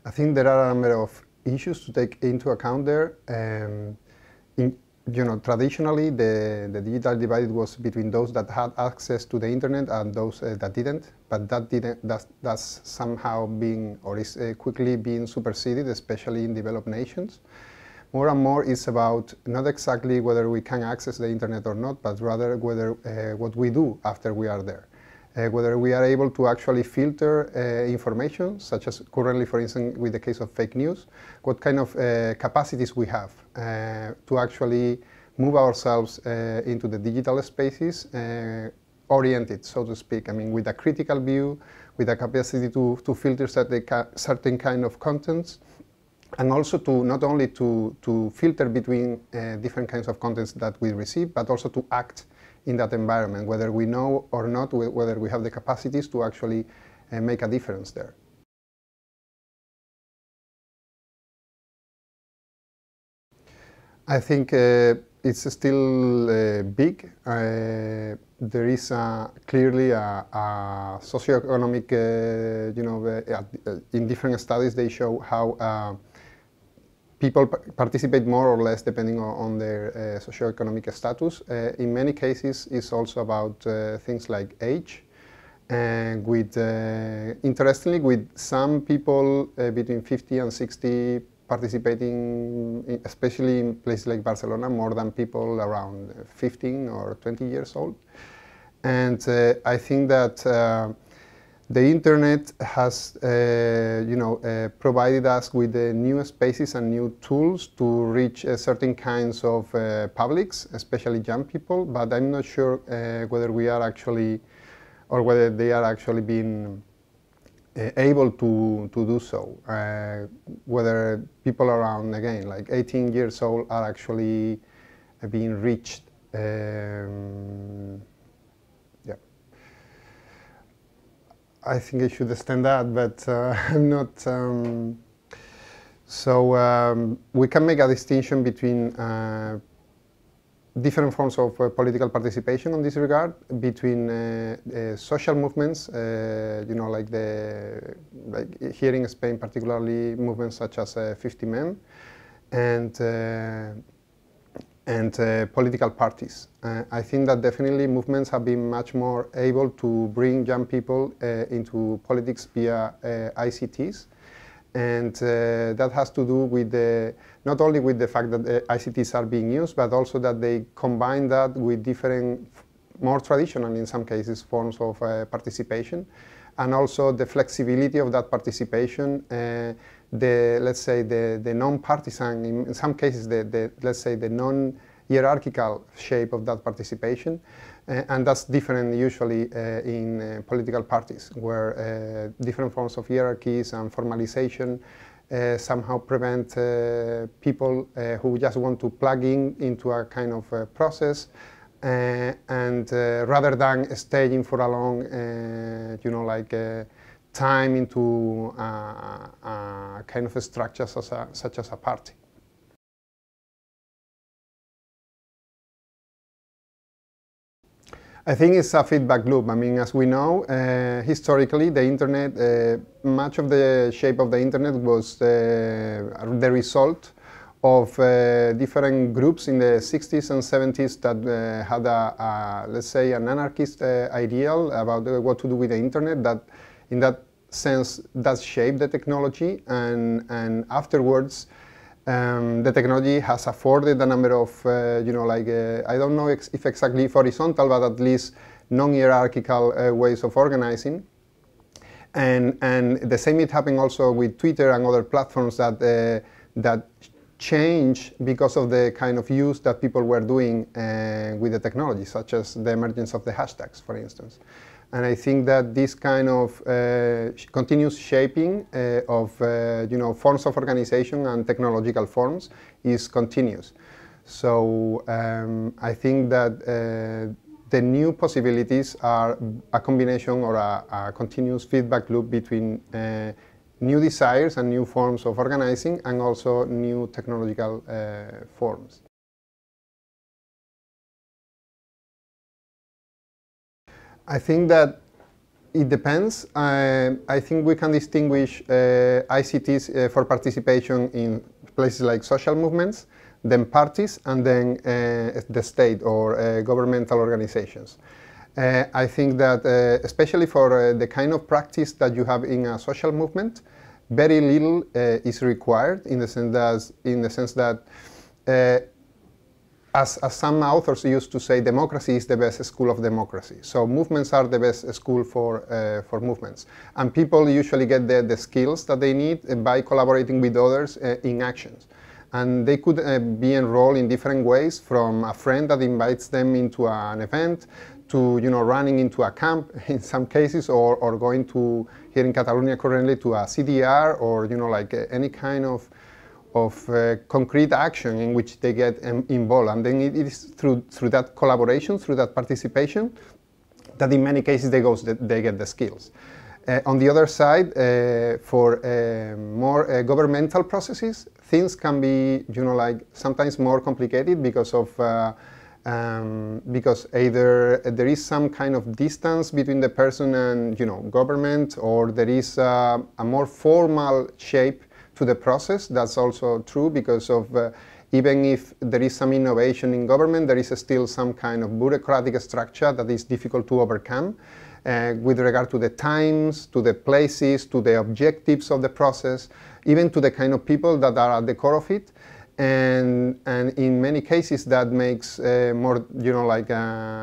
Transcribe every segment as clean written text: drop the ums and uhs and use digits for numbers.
I think there are a number of issues to take into account there. Traditionally, the digital divide was between those that had access to the internet and those that didn't. But that's somehow being, or is quickly being superseded, especially in developed nations. More and more is about not exactly whether we can access the internet or not, but rather whether what we do after we are there. Whether we are able to actually filter information, such as currently, for instance, with the case of fake news, what kind of capacities we have to actually move ourselves into the digital spaces, oriented, so to speak. I mean, with a critical view, with a capacity to filter certain kind of contents, and also to not only to filter between different kinds of contents that we receive, but also to act in that environment, whether we know or not, whether we have the capacities to actually make a difference there. I think it's still big. There is clearly a socio-economic, in different studies they show how people participate more or less depending on their socio-economic status. In many cases, it's also about things like age, and interestingly, with some people between 50 and 60 participating, especially in places like Barcelona, more than people around 15 or 20 years old. And I think that the internet has, provided us with new spaces and new tools to reach certain kinds of publics, especially young people. But I'm not sure whether we are actually, or whether they are actually being able to do so. Whether people around, again, like 18 years old are actually being reached. I think I should extend that, but I'm not. We can make a distinction between different forms of political participation in this regard, between social movements, like here in Spain, particularly movements such as 50 Men, and political parties. I think that definitely movements have been much more able to bring young people into politics via ICTs. And that has to do with not only with the fact that ICTs are being used, but also that they combine that with different, more traditional in some cases, forms of participation. And also the flexibility of that participation, let's say the non-partisan, in some cases let's say the non-hierarchical shape of that participation, and that's different usually in political parties, where different forms of hierarchies and formalization somehow prevent people who just want to plug into a kind of process, and rather than staying for a long, time into a kind of a structure such as a party. I think it's a feedback loop. I mean, as we know, historically, the internet, much of the shape of the internet was the result of different groups in the 60s and 70s that had let's say, an anarchist ideal about what to do with the internet, that in that sense does shape the technology, and afterwards the technology has afforded a number of, I don't know if exactly horizontal, but at least non-hierarchical ways of organizing. And the same is happening also with Twitter and other platforms that change because of the kind of use that people were doing with the technology, such as the emergence of the hashtags, for instance. And I think that this kind of continuous shaping of forms of organization and technological forms is continuous. So I think that the new possibilities are a combination or a continuous feedback loop between new desires and new forms of organizing, and also new technological forms. I think that It depends. I think we can distinguish ICTs for participation in places like social movements, then parties, and then the state or governmental organizations. I think that especially for the kind of practice that you have in a social movement, very little is required in the sense that as some authors used to say, democracy is the best school of democracy. So movements are the best school for movements. And people usually get the skills that they need by collaborating with others in actions. And they could be enrolled in different ways, from a friend that invites them into an event, to running into a camp in some cases, or going to, here in Catalonia currently, to a CDR, or like any kind of concrete action in which they get involved. And then it is through that collaboration, through that participation, that in many cases they get the skills. On the other side, for more governmental processes, things can be like sometimes more complicated because either there is some kind of distance between the person and government, or there is a more formal shape to the process. That's also true because of even if there is some innovation in government, there is still some kind of bureaucratic structure that is difficult to overcome with regard to the times, to the places, to the objectives of the process, even to the kind of people that are at the core of it. And in many cases that makes more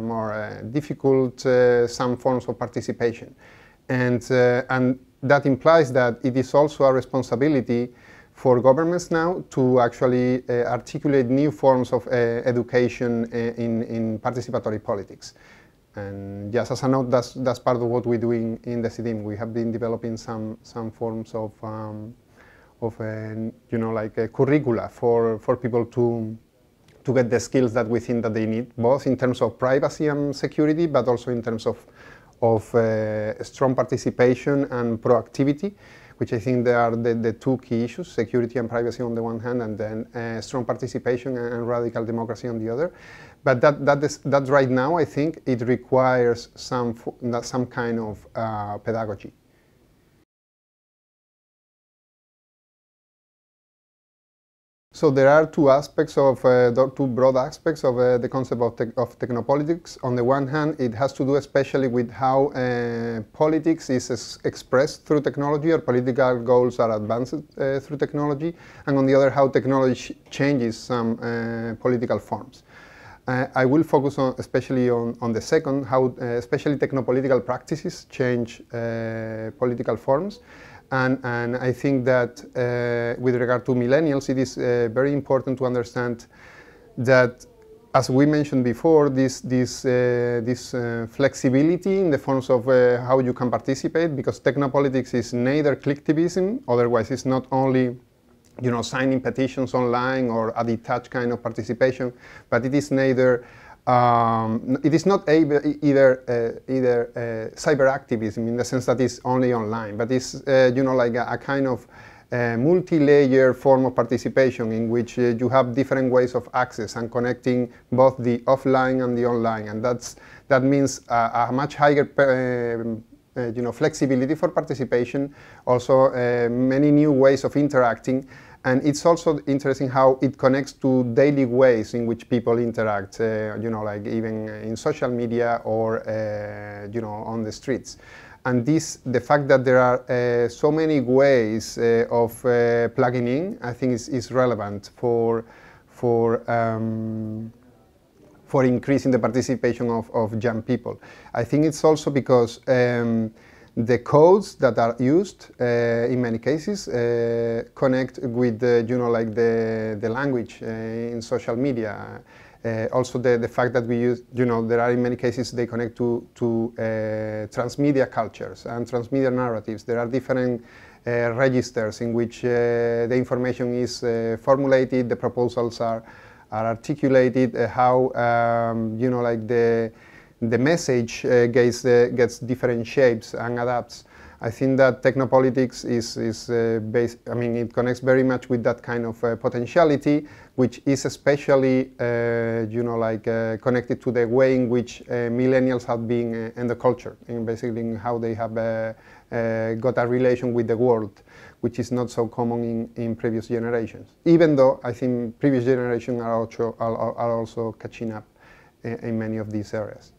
more difficult some forms of participation, and that implies that it is also a responsibility for governments now to actually articulate new forms of education in participatory politics. And just as a note, that's part of what we do in the CDIM. We have been developing some forms of a curricula for people to get the skills that we think that they need, both in terms of privacy and security, but also in terms of strong participation and proactivity, which I think they are the two key issues: security and privacy on the one hand, and then strong participation and radical democracy on the other. But that right now, I think it requires some kind of pedagogy. So there are two broad aspects of the concept of technopolitics. On the one hand, it has to do especially with how politics is expressed through technology, or political goals are advanced through technology, and on the other, how technology changes some political forms. I will focus especially on the second, how especially technopolitical practices change political forms. And I think that with regard to millennials, it is very important to understand that, as we mentioned before, this flexibility in the forms of how you can participate, because technopolitics is neither clicktivism, otherwise it's not only signing petitions online or a detached kind of participation, but it is neither it is not either cyber activism in the sense that it's only online, but it's like a kind of multi-layer form of participation in which you have different ways of access and connecting both the offline and the online, and that means a much higher flexibility for participation, also many new ways of interacting. And it's also interesting how it connects to daily ways in which people interact, like even in social media or, on the streets. And the fact that there are so many ways of plugging in, I think is relevant for increasing the participation of young people. I think it's also because the codes that are used in many cases connect with the language in social media. Also the fact that we use, there are in many cases they connect to transmedia cultures and transmedia narratives. There are different registers in which the information is formulated, the proposals are articulated, how the message gets different shapes and adapts. I think that technopolitics is based, I mean, it connects very much with that kind of potentiality, which is especially, you know, like connected to the way in which millennials have been in the culture, and basically in how they have got a relation with the world, which is not so common in previous generations. Even though I think previous generations are also catching up in many of these areas.